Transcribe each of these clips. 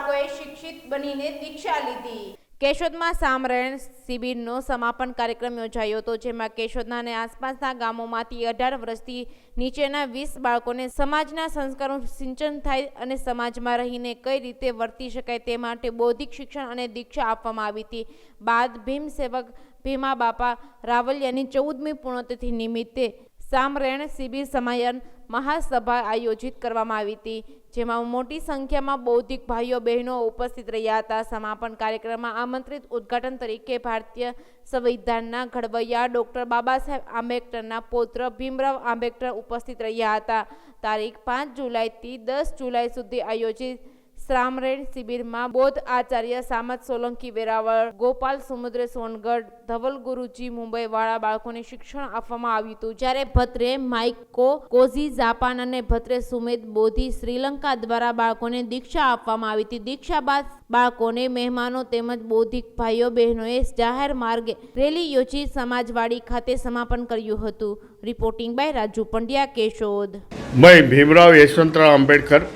બાળકોએ શિક્ષિત બનીને દીક્ષા લીધી। કેશોદમાં સામરણ શિબિરનો સમાપન કાર્યક્રમ યોજાયો હતો, જેમાં કેશોદના અને આસપાસના ગામોમાંથી 18 વર્ષથી નીચેના 20 બાળકોને સમાજના સંસ્કારોનું સિંચન થાય અને સમાજમાં રહીને કઈ રીતે વર્તી શકાય તે માટે બૌદ્ધિક શિક્ષણ અને દીક્ષા આપવામાં આવી હતી। બાદ ભીમ સેવક ભીમા બાપા રાવલિયાની 14મી પુણ્યતિથિ નિમિત્તે સામરણ શિબિર સમાયન મહાસભા આયોજિત કરવામાં આવી હતી, જેમાં મોટી સંખ્યામાં બૌદ્ધિક ભાઈઓ બહેનો ઉપસ્થિત રહ્યા હતા। સમાપન કાર્યક્રમમાં આમંત્રિત ઉદ્ઘાટન તરીકે ભારતીય સંવિધાનના ઘડવૈયા ડોક્ટર બાબા સાહેબ આંબેડકરના પૌત્ર ભીમરાવ આંબેડકર ઉપસ્થિત રહ્યા હતા। તારીખ 5 જુલાઈથી 10 જુલાઈ સુધી આયોજિત સામરણ શિબિરમાં બૌદ્ધ આચાર્ય સામત સોલંકી વેરાવળ, ગોપાલ સમુદ્રે સોનગઢ, ધવલ ગુરુજી મુંબઈ વાળા બાળકોને શિક્ષણ આપવામાં આવ્યું હતું, જ્યારે ભત્રે માઇકો કોઝી જાપાન અને ભત્રે સુમેદ બોધી શ્રીલંકા દ્વારા બાળકોને દીક્ષા આપવામાં આવી હતી। દીક્ષા બાદ બાળકોને મહેમાનો તેમજ બૌદ્ધિક ભાઈઓ બહેનોએ જાહેર માર્ગે રેલી યોજી સમાજવાડી ખાતે સમાપન કર્યું હતું। Reporting by Raju Pandya, Keshod. मैं Bhimrao Yashwantrao Ambedkar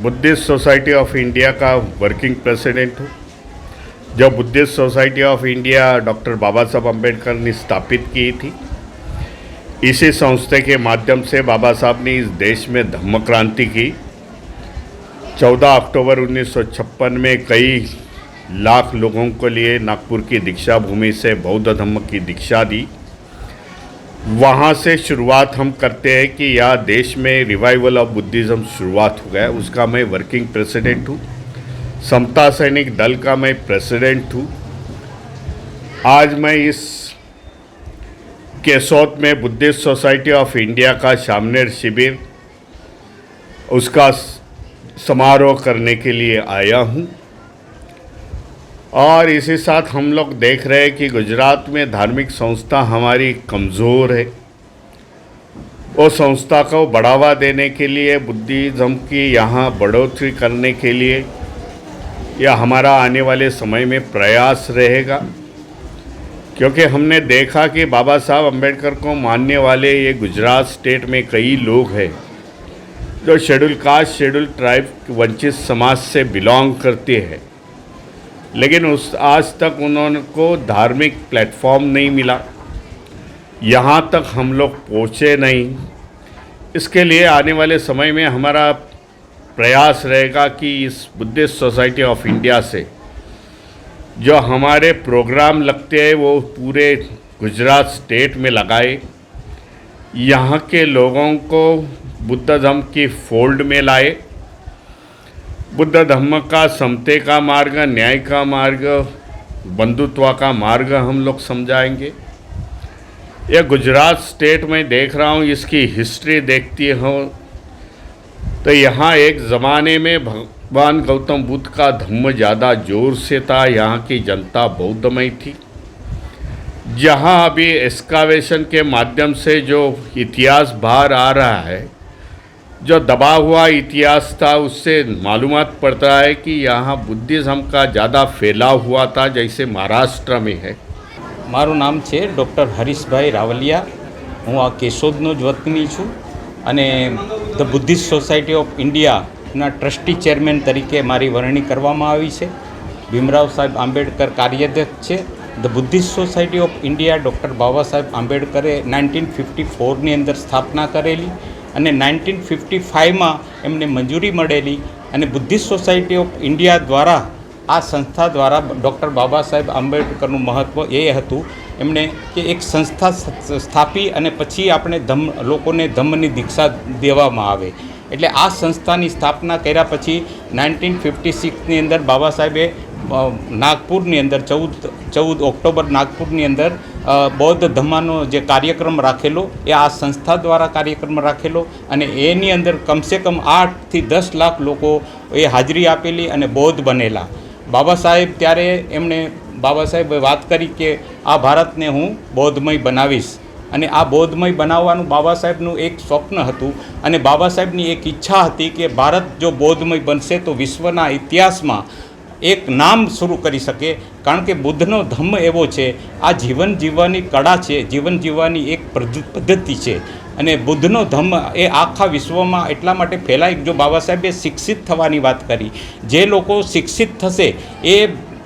Buddhist Society of India का वर्किंग प्रेसिडेंट हूँ। जब Buddhist Society of India doctor Baba Sahab Ambedkar ने स्थापित की थी, इसी संस्था के माध्यम से बाबा साहब ने इस देश में धम्म क्रांति की। 14 अक्टूबर 1956 में कई लाख लोगों को लिए नागपुर की दीक्षा भूमि से बौद्ध धम्म की दीक्षा दी। वहाँ से शुरुआत हम करते हैं कि यह देश में रिवाइवल ऑफ बुद्धिज़्म शुरुआत हो गया। उसका मैं वर्किंग प्रेसिडेंट हूँ। समता सैनिक दल का मैं प्रेसिडेंट हूँ। आज मैं इस केशोद में बुद्धिस्ट सोसाइटी ऑफ इंडिया का सामरण शिविर उसका समारोह करने के लिए आया हूँ। और इसी साथ हम लोग देख रहे हैं कि गुजरात में धार्मिक संस्था हमारी कमज़ोर है। वो संस्था को बढ़ावा देने के लिए, बुद्धिज़्म की यहाँ बढ़ोतरी करने के लिए यह हमारा आने वाले समय में प्रयास रहेगा, क्योंकि हमने देखा कि बाबा साहब अम्बेडकर को मानने वाले ये गुजरात स्टेट में कई लोग हैं जो शेड्यूल कास्ट, शेड्यूल ट्राइब, वंचित समाज से बिलोंग करते हैं, लेकिन आज तक उनको धार्मिक प्लेटफॉर्म नहीं मिला, यहाँ तक हम लोग पहुँचे नहीं। इसके लिए आने वाले समय में हमारा प्रयास रहेगा कि इस बुद्धिस्ट सोसाइटी ऑफ इंडिया से जो हमारे प्रोग्राम लगते हैं वो पूरे गुजरात स्टेट में लगाए, यहाँ के लोगों को बुद्ध धम्म की फोल्ड में लाए, बुद्ध धम्म का समते का मार्ग, न्याय का मार्ग, बंधुत्व का मार्ग हम लोग समझाएंगे। यह गुजरात स्टेट में देख रहा हूँ, इसकी हिस्ट्री देखती हो तो यहाँ एक ज़माने में भगवान गौतम बुद्ध का धम्म ज़्यादा जोर से था, यहाँ की जनता बौद्धमय थी। जहाँ अभी एक्सकावेशन के माध्यम से जो इतिहास बाहर आ रहा है, जो दबा हुआ इतिहास था, उससे मालूमात पड़ता है कि यहाँ बुद्धिज़्म का ज़्यादा फैलाव हुआ था, जैसे महाराष्ट्र में है। मारू नाम है डॉक्टर हरीशभाई रावलिया। हूँ आ केशोदनो ज वतनी छूँ अने the Buddhist Society of India ना ट्रस्टी चेरमेन तरीके मारी वरणी करवामां आवी छे। भीमराव साहेब आंबेडकर कार्याध्यक्ष है। The Buddhist Society of India doctor Baba Saheb आंबेडकरे 1954 ની અંદર સ્થાપના કરેલી અને 1955 માં એમને મંજૂરી મળેલી અને બુદ્ધિસ્ટ સોસાયટી ઓફ ઇન્ડિયા દ્વારા આ સંસ્થા દ્વારા ડૉક્ટર બાબા સાહેબ આંબેડકરનું મહત્ત્વ એ હતું એમણે કે એક સંસ્થા સ્થાપી અને પછી આપણે લોકોને ધમ્મની દીક્ષા દેવામાં આવે, એટલે આ સંસ્થાની સ્થાપના કર્યા પછી 1956ની અંદર બાબા સાહેબે નાગપુરની અંદર 14 ઓક્ટોબર નાગપુરની અંદર બૌદ્ધ ધમ્માનો જે કાર્યક્રમ રાખેલો એ આ સંસ્થા દ્વારા કાર્યક્રમ રાખેલો અને એની અંદર કમસે કમ 8 થી 10 લાખ લોકો એ હાજરી આપેલી અને બૌદ્ધ બનેલા। બાબા સાહેબ ત્યારે એમણે બાબા સાહેબે વાત કરી કે આ ભારતને હું બૌદ્ધમય બનાવીશ અને આ બૌદ્ધમય બનાવવાનું બાબા સાહેબનું એક સ્વપ્ન હતું અને બાબા સાહેબની એક ઈચ્છા હતી કે ભારત જો બૌદ્ધમય બનશે તો વિશ્વના ઇતિહાસમાં એક નામ શરૂ કરી શકે, કારણ કે બુદ્ધનો ધમ્મ એવો છે, આ જીવન જીવવાની કળા છે, જીવન જીવવાની એક પદ્ધતિ છે અને બુદ્ધનો ધમ્મ એ આખા વિશ્વમાં એટલા માટે ફેલાય. જો બાબા સાહેબે શિક્ષિત થવાની વાત કરી, જે લોકો શિક્ષિત થશે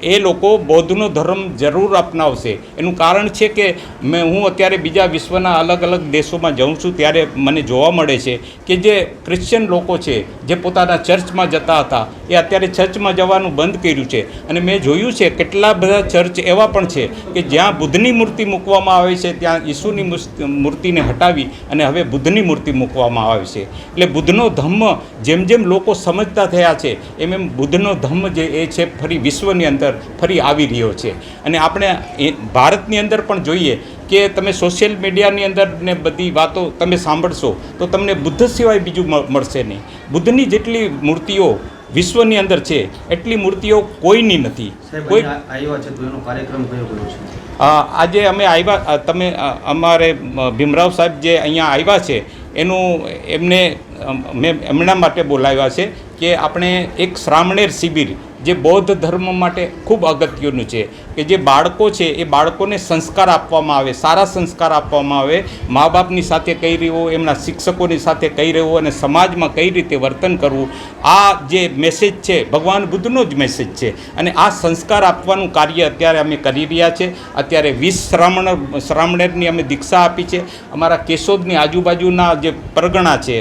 એ લોકો બૌદ્ધનો ધર્મ જરૂર અપનાવશે. એનું કારણ છે કે હું અત્યારે બીજા વિશ્વના અલગ અલગ દેશોમાં જાઉં છું ત્યારે મને જોવા મળે છે કે જે ક્રિશ્ચિયન લોકો છે જે પોતાના ચર્ચમાં જતા હતા એ અત્યારે ચર્ચમાં જવાનું બંધ કર્યું છે. અને મેં જોયું છે કેટલા બધા ચર્ચ એવા પણ છે કે જ્યાં બુદ્ધની મૂર્તિ મૂકવામાં આવે છે ત્યાં ઈસુની મૂર્તિને હટાવી અને હવે બુદ્ધની મૂર્તિ મૂકવામાં આવે છે. એટલે બુદ્ધનો ધમ્મ જેમ જેમ લોકો સમજતા થયા છે એમ બુદ્ધનો ધમ્મ જે એ છે ફરી વિશ્વની અંદર ફરી આવી રહ્યો છે. અને આપણે ભારતની અંદર પણ જોઈએ કે તમે સોશિયલ મીડિયાની અંદર ને બધી વાતો તમે સાંભળશો તો તમને બુદ્ધ સિવાય બીજું મળશે નહીં. બુદ્ધની જેટલી મૂર્તિઓ વિશ્વની અંદર છે એટલી મૂર્તિઓ કોઈની નથી. કોઈ આવ્યા છે તો એનો કાર્યક્રમ કયો છે? આજે અમે આવ્યા, તમે અમારે ભીમરાવ સાહેબ જે અહીંયા આવ્યા છે એનું મેં એમના માટે બોલાવ્યા છે કે આપણે એક શ્રામણેર શિબિર જે બૌદ્ધ ધર્મ માટે ખૂબ અગત્યનું છે કે જે બાળકો છે એ બાળકોને સંસ્કાર આપવામાં આવે, સારા સંસ્કાર આપવામાં આવે, મા બાપની સાથે કઈ રહેવું, એમના શિક્ષકોની સાથે કઈ રહેવું અને સમાજમાં કઈ રીતે વર્તન કરવું. આ જે મેસેજ છે ભગવાન બુદ્ધનો જ મેસેજ છે અને આ સંસ્કાર આપવાનું કાર્ય અત્યારે અમે કરી રહ્યા છે. અત્યારે 20 શ્રામણેરની અમે દીક્ષા આપી છે. અમારા કેશોદની આજુબાજુના જે પરગણા છે,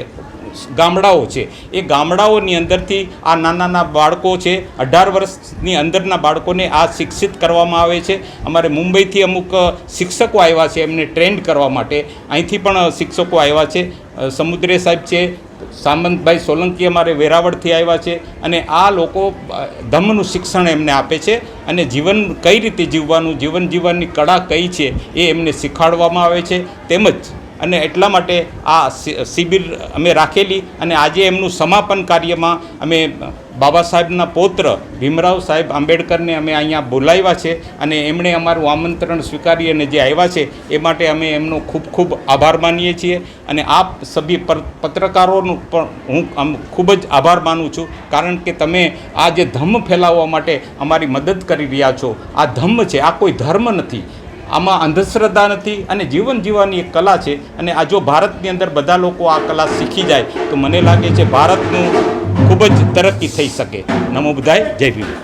ગામડાઓ છે, એ ગામડાઓની અંદરથી આ નાના બાળકો છે, 18 વર્ષની અંદરના બાળકોને આ શિક્ષિત કરવામાં આવે છે. અમારે મુંબઈથી અમુક શિક્ષકો આવ્યા છે એમને ટ્રેન્ડ કરવા માટે. અહીંથી પણ શિક્ષકો આવ્યા છે. સમુદ્રે સાહેબ છે, સામંતભાઈ સોલંકી અમારે વેરાવળથી આવ્યા છે અને આ લોકો ધમ્મનું શિક્ષણ એમને આપે છે અને જીવન કઈ રીતે જીવવાનું, જીવન જીવવાની કળા કઈ છે એ એમને શીખવાડવામાં આવે છે. તેમજ અને એટલા માટે આ શિબિર અમે રાખેલી અને આજે એમનું સમાપન કાર્યમાં અમે બાબા સાહેબના પૌત્ર ભીમરાવ સાહેબ આંબેડકરને અમે અહીંયા બોલાવ્યા છે અને એમણે અમારું આમંત્રણ સ્વીકારી અને જે આવ્યા છે એ માટે અમે એમનો ખૂબ ખૂબ આભાર માનીએ છીએ. અને આપ સભી પત્રકારોનું પણ હું ખૂબ જ આભાર માનું છું, કારણ કે તમે આ જે ધમ્મ ફેલાવવા માટે અમારી મદદ કરી રહ્યા છો. આ ધમ્મ છે, આ કોઈ ધર્મ નથી, આમાં અંધશ્રદ્ધા નથી અને જીવન જીવવાની એક કલા છે. અને આ જો ભારતની અંદર બધા લોકો આ કલા શીખી જાય તો મને લાગે છે ભારતનું ખૂબ જ તરક્કી થઈ શકે. નમો બુદ્ધાય. જય ભીમ.